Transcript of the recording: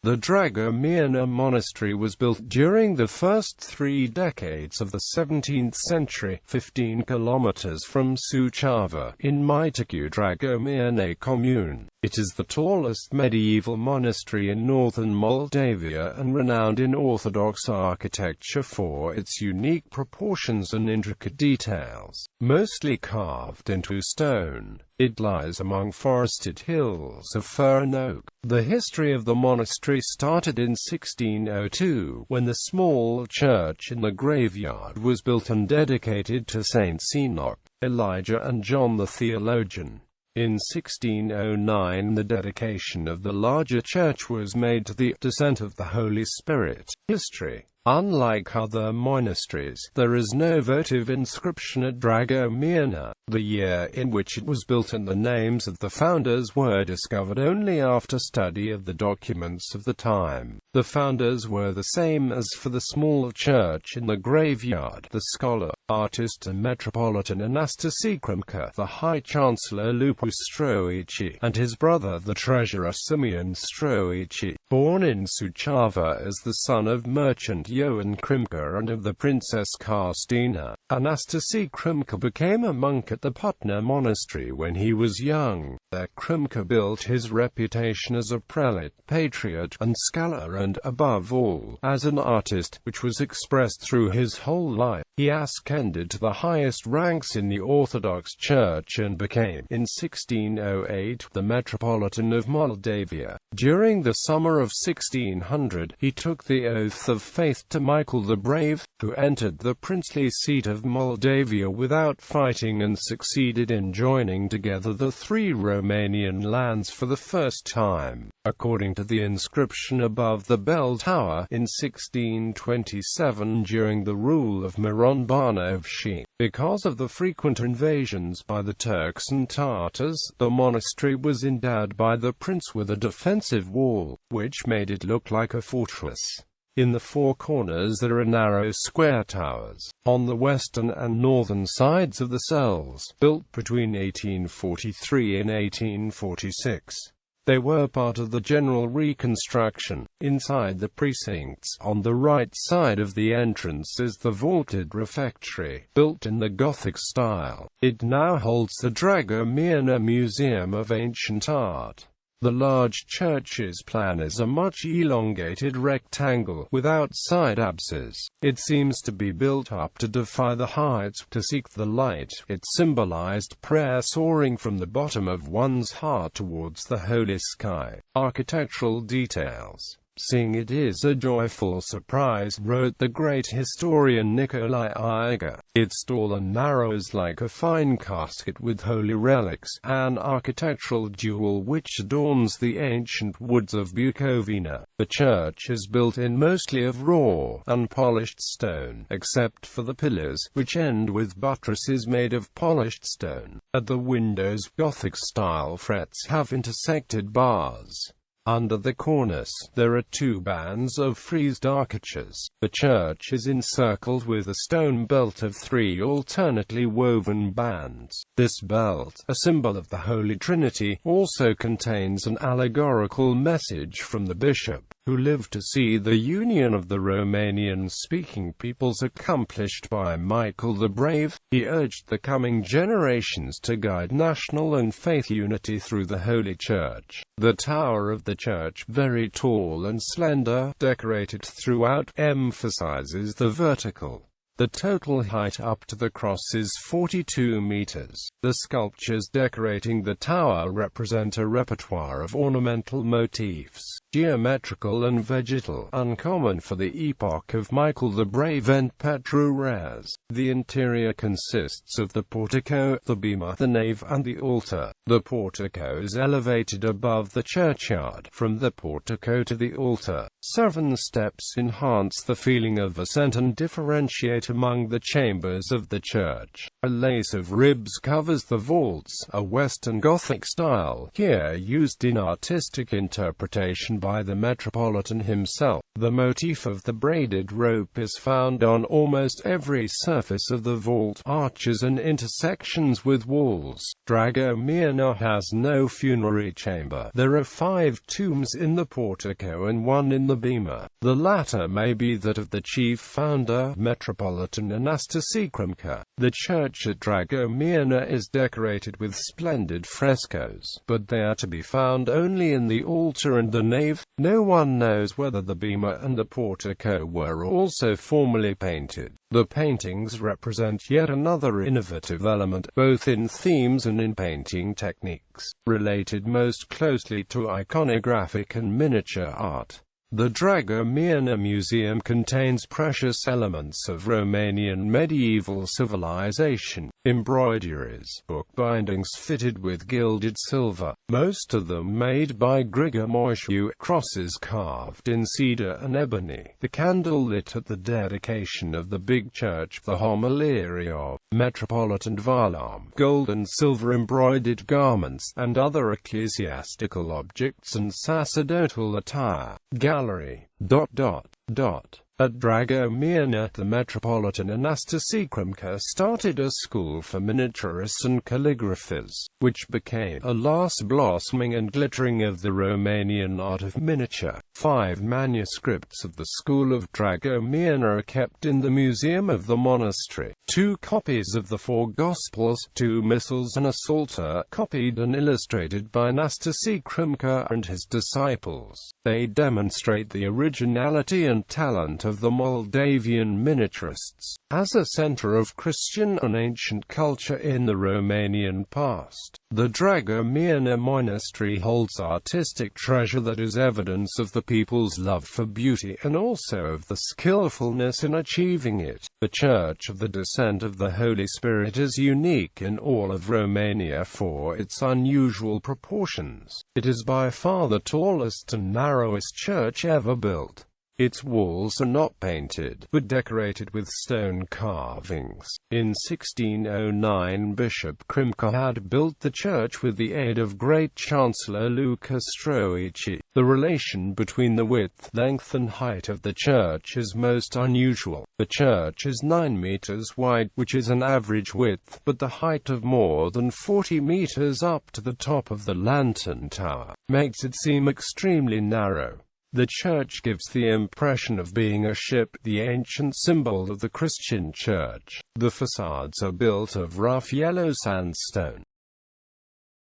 The Dragomirna Monastery was built during the first 3 decades of the 17th century, 15 kilometers from Suceava, in Mitocu Dragomirnei commune. It is the tallest medieval monastery in northern Moldavia and renowned in Orthodox architecture for its unique proportions and intricate details. Mostly carved into stone, it lies among forested hills of fir and oak. The history of the monastery started in 1602, when the small church in the graveyard was built and dedicated to Saints Enoch, Elijah and John the Theologian. In 1609 the dedication of the larger church was made to the descent of the Holy Spirit. History. Unlike other monasteries, there is no votive inscription at Dragomirna. The year in which it was built and the names of the founders were discovered only after study of the documents of the time. The founders were the same as for the small church in the graveyard: the scholar, artist and metropolitan Anastasi Krimka, the High Chancellor Lupus Stroici, and his brother the treasurer Simeon Stroici. Born in Suceava as the son of merchant Eugen COCA and of the Princess Karstina, Anastasi Krimka became a monk at the Putna Monastery when he was young. There Krimka built his reputation as a prelate, patriot, and scholar and, above all, as an artist, which was expressed through his whole life. He ascended to the highest ranks in the Orthodox Church and became, in 1608, the Metropolitan of Moldavia. During the summer of 1600, he took the oath of faith to Michael the Brave, who entered the princely seat of Moldavia without fighting and succeeded in joining together the 3 Romanian lands for the first time. According to the inscription above the bell tower, in 1627 during the rule of Miron Barnovshi, because of the frequent invasions by the Turks and Tartars, the monastery was endowed by the prince with a defensive wall, which made it look like a fortress. In the 4 corners there are narrow square towers, on the western and northern sides of the cells, built between 1843 and 1846. They were part of the general reconstruction. Inside the precincts, on the right side of the entrance is the vaulted refectory, built in the Gothic style. It now holds the Dragomirna Museum of Ancient Art. The large church's plan is a much elongated rectangle, without side apses. It seems to be built up to defy the heights, to seek the light. It symbolized prayer soaring from the bottom of one's heart towards the holy sky. Architectural details. Seeing it is a joyful surprise, wrote the great historian Nicolae Iger. Its tall and narrow is like a fine casket with holy relics, an architectural jewel which adorns the ancient woods of Bukovina. The church is built in mostly of raw, unpolished stone, except for the pillars, which end with buttresses made of polished stone. At the windows, Gothic-style frets have intersected bars. Under the cornice, there are 2 bands of friezed arcatures. The church is encircled with a stone belt of 3 alternately woven bands. This belt, a symbol of the Holy Trinity, also contains an allegorical message from the bishop, who lived to see the union of the Romanian-speaking peoples accomplished by Michael the Brave. He urged the coming generations to guide national and faith unity through the Holy Church. The tower of the church, very tall and slender, decorated throughout, emphasizes the vertical. The total height up to the cross is 42 meters. The sculptures decorating the tower represent a repertoire of ornamental motifs, geometrical and vegetal, uncommon for the epoch of Michael the Brave and Petru Raz. The interior consists of the portico, the bema, the nave, and the altar. The portico is elevated above the churchyard. From the portico to the altar, 7 steps enhance the feeling of ascent and differentiate among the chambers of the church. A lace of ribs covers the vaults, a Western Gothic style, here used in artistic interpretation by the Metropolitan himself. The motif of the braided rope is found on almost every surface of the vault, arches and intersections with walls. Dragomirna has no funerary chamber. There are 5 tombs in the portico and 1 in the bema. The latter may be that of the chief founder, Metropolitan Anastasi COCA. The church at Dragomirna is decorated with splendid frescoes, but they are to be found only in the altar and the nave. No one knows whether the bema and the portico were also formerly painted. The paintings represent yet another innovative element, both in themes and in painting techniques, related most closely to iconographic and miniature art. The Dragomirna Museum contains precious elements of Romanian medieval civilization, embroideries, bookbindings fitted with gilded silver, most of them made by Grigore Moișu, crosses carved in cedar and ebony, the candle lit at the dedication of the big church, the homily of Metropolitan Varlam, gold and silver embroidered garments, and other ecclesiastical objects and sacerdotal attire. Gallery. At Dragomirna, the Metropolitan Anastasi COCA started a school for miniaturists and calligraphers, which became a last blossoming and glittering of the Romanian art of miniature. 5 manuscripts of the school of Dragomirna are kept in the museum of the monastery. 2 copies of the 4 Gospels, 2 missals and a psalter, copied and illustrated by Anastasi COCA and his disciples. They demonstrate the originality and talent of the Moldavian miniaturists. As a center of Christian and ancient culture in the Romanian past, the Dragomirna Monastery holds artistic treasure that is evidence of the people's love for beauty and also of the skillfulness in achieving it. The Church of the Descent of the Holy Spirit is unique in all of Romania for its unusual proportions. It is by far the tallest and narrowest church ever built. Its walls are not painted, but decorated with stone carvings. In 1609 Bishop COCA had built the church with the aid of Great Chancellor Luca Stroici. The relation between the width, length and height of the church is most unusual. The church is 9 meters wide, which is an average width, but the height of more than 40 meters up to the top of the lantern tower makes it seem extremely narrow. The church gives the impression of being a ship, the ancient symbol of the Christian church. The facades are built of rough yellow sandstone.